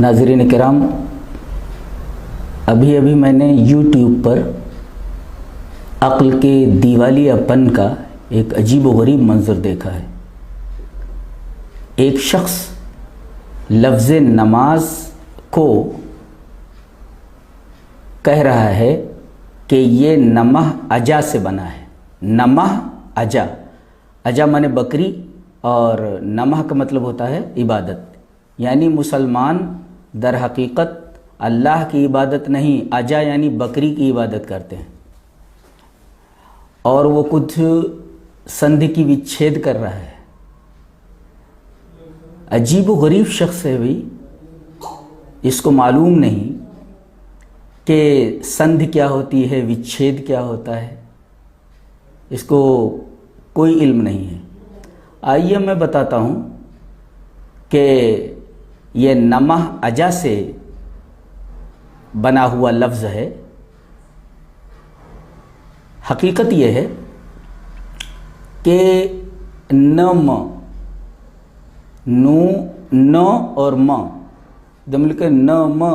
नाज़रीन किराम, अभी अभी मैंने YouTube पर अक्ल के दीवालियापन का एक अजीब व गरीब मंजर देखा है। एक शख्स लफ्ज़ नमाज को कह रहा है कि ये नमह अजा से बना है। नमह अजा, अजा माने बकरी और नमह का मतलब होता है इबादत। यानी मुसलमान दर हकीकत अल्लाह की इबादत नहीं, अजा यानी बकरी की इबादत करते हैं। और वो कुछ संधि की विच्छेद कर रहा है। अजीब व गरीब शख्स है भाई, इसको मालूम नहीं कि संधि क्या होती है, विच्छेद क्या होता है, इसको कोई इल्म नहीं है। आइए मैं बताता हूँ कि ये नमह अजा से बना हुआ लफ्ज़ है। हकीकत ये है कि नम, नू, न और म दम मिलकर न म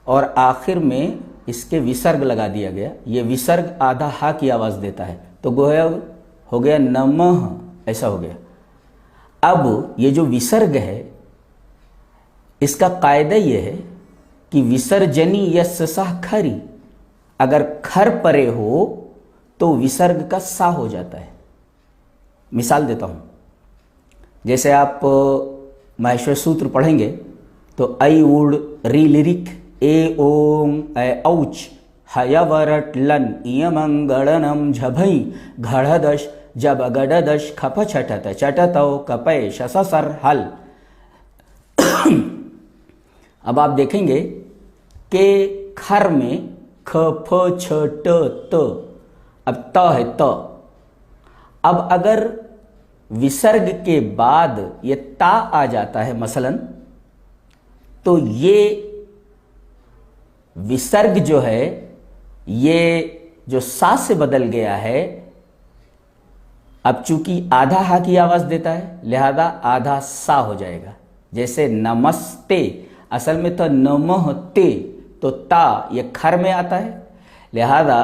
और आखिर में इसके विसर्ग लगा दिया गया। ये विसर्ग आधा हा की आवाज़ देता है, तो गोया हो गया नमः, ऐसा हो गया। अब ये जो विसर्ग है इसका कायदा ये है कि विसर्जनी यस्सह खरी, अगर खर परे हो तो विसर्ग का सा हो जाता है। मिसाल देता हूँ, जैसे आप माहेश्वर सूत्र पढ़ेंगे तो ऐ उड़ री लिरिक ए ओम ऐ औच हयवरट लन इयमंगड़नम झभई घड़दश जब गडदश खप छटत चटतौ कपय शससर हल। अब आप देखेंगे कि खर में ख फ छ ट त, अब त है त। अब अगर विसर्ग के बाद ये ता आ जाता है मसलन, तो ये विसर्ग जो है ये जो सा से बदल गया है, अब चूंकि आधा हा की आवाज देता है लिहाजा आधा सा हो जाएगा। जैसे नमस्ते असल में तो नमहते, तो ता ये खर में आता है लिहाजा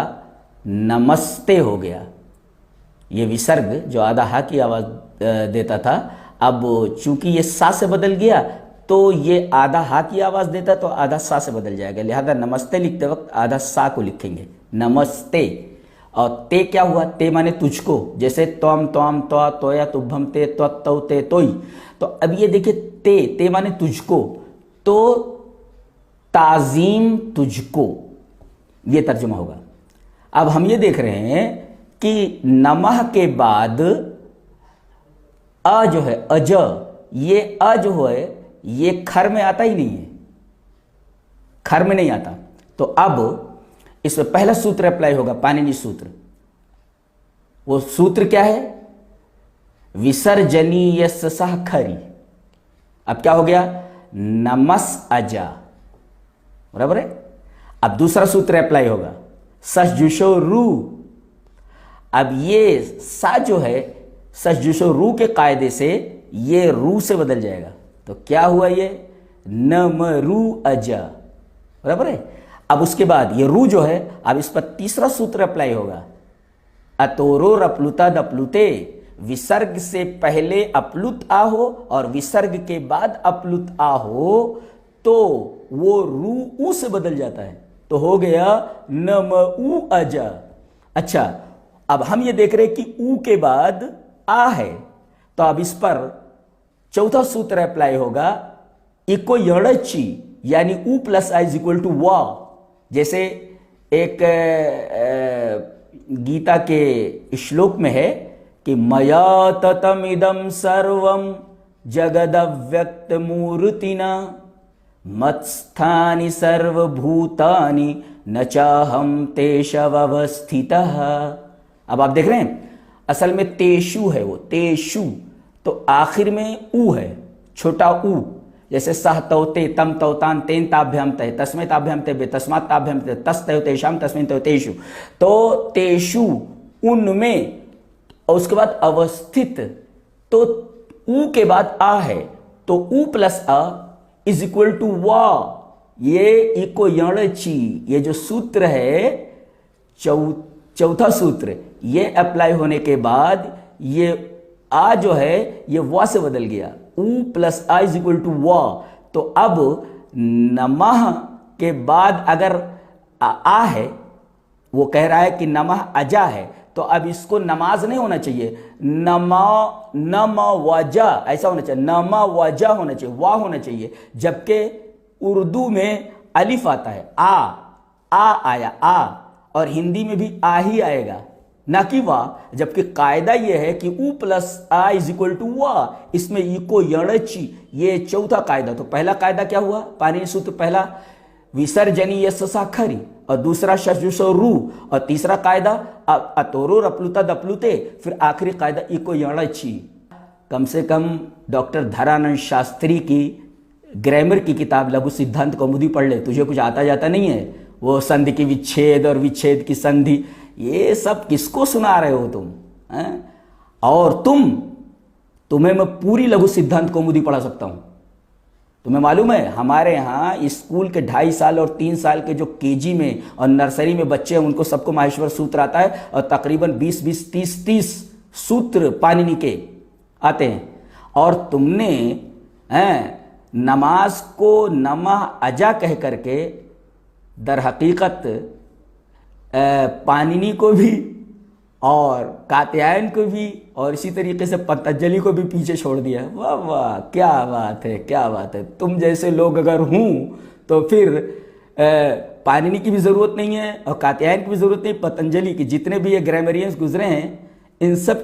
नमस्ते हो गया। ये विसर्ग जो आधा हा की आवाज देता था, अब चूंकि ये सा से बदल गया तो ये आधा हा की आवाज देता तो आधा सा से बदल जाएगा। लिहाजा नमस्ते लिखते वक्त आधा सा को लिखेंगे, नमस्ते। और ते क्या हुआ, ते माने तुझको, जैसे त्वम त्वम त्वा तोया तुभम ते त्वत्तौ ते तोई। तो अब ये देखिए ते माने तुझको, तो ताजीम तुझको, ये तर्जुमा होगा। अब हम ये देख रहे हैं कि नमह के बाद अ जो है अज, ये अ जो है ये खर में आता ही नहीं है, खर में नहीं आता। तो अब इसमें पहला सूत्र अप्लाई होगा, पाणिनि सूत्र। वो सूत्र क्या है, विसर्जनीय सह खरी। अब क्या हो गया, नमस अजा, बराबर है। अब दूसरा सूत्र अप्लाई होगा, सजुषो रू। अब ये सा जो है सजुषो रू के कायदे से ये रू से बदल जाएगा, तो क्या हुआ, ये नम रू अजा, बराबर है। अब उसके बाद ये रू जो है, अब इस पर तीसरा सूत्र अप्लाई होगा, अतोरो रपलुता दपलुते। विसर्ग से पहले अपलुत आ हो और विसर्ग के बाद अपलुत आ हो तो वो रू ऊ से बदल जाता है, तो हो गया नम ऊ अजा। अच्छा, अब हम ये देख रहे हैं कि ऊ के बाद आ है, तो अब इस पर चौथा सूत्र अप्लाई होगा, इको यड़ची, यानी ऊ प्लस आई इज इक्वल टू वा। जैसे एक गीता के श्लोक में है कि मया ततमिदं सर्वं जगदव्यक्त मूर्तिना मत्स्थानि सर्वभूतानि न चाहम तेषवस्थितः। अब आप देख रहे हैं असल में तेषु है, वो तेषु, तो आखिर में ऊ है, छोटा ऊ। जैसे सह तौते तम तौतान तेन ताभ्याम तय तस्मै ताभ्याम तय तस्मात् ताभ्याम तय तस् तय तेषाम तस्मिन् तय तेषु। तो तेषु उनमें, और उसके बाद अवस्थित, तो ऊ के बाद आ है, तो ऊ प्लस अ इज इक्वल टू वा, ये इको यणची, ये जो सूत्र है चौथा सूत्र, ये अप्लाई होने के बाद ये आ जो है ये वा से बदल गया, उ प्लस आ इज इक्वल टू वा। तो अब नमः के बाद अगर आ है, वो कह रहा है कि नमः अजा है, तो अब इसको नमाज नहीं होना चाहिए, नम वजा ऐसा होना चाहिए, नम वजा होना चाहिए, वाह होना चाहिए। जबकि उर्दू में अलिफ आता है, आ आया आ, और हिंदी में भी आ ही आएगा ना कि वाह। जबकि कायदा यह है कि उ प्लस आ इज इक्वल टू वाह, इसमें इको यणची, ये चौथा कायदा। तो पहला कायदा क्या हुआ, पाणिनि सूत्र पहला विसर्जनीय साखरी, और दूसरा शशुषो रू, और तीसरा कायदा अतोरो रपलुता दपलुते, फिर आखिरी कायदा इको यणची। कम से कम डॉक्टर धरानंद शास्त्री की ग्रामर की किताब लघु सिद्धांत कौमुदी पढ़ ले, तुझे कुछ आता जाता नहीं है। वो संधि की विच्छेद और विच्छेद की संधि, ये सब किसको सुना रहे हो तुम हैं? और तुम्हें मैं पूरी लघु सिद्धांत कौमुदी पढ़ा सकता हूं। तुम्हें मालूम है हमारे यहाँ स्कूल के 2.5 साल और 3 साल के जो केजी में और नर्सरी में बच्चे हैं, उनको सबको माहेश्वर सूत्र आता है, और तकरीबन 20-20, 30-30 सूत्र पाणिनि के आते हैं। और तुमने नमाज को नमः अजा कह करके दर हकीकत पाणिनि को भी और कात्यायन को भी और इसी तरीके से पतंजलि को भी पीछे छोड़ दिया। वाह वाह, क्या बात है, क्या बात है। तुम जैसे लोग अगर हूं तो फिर पाणिनि की भी जरूरत नहीं है और कात्यायन की भी जरूरत नहीं, पतंजलि की, जितने भी ये ग्रामरियंस गुजरे हैं इन सब की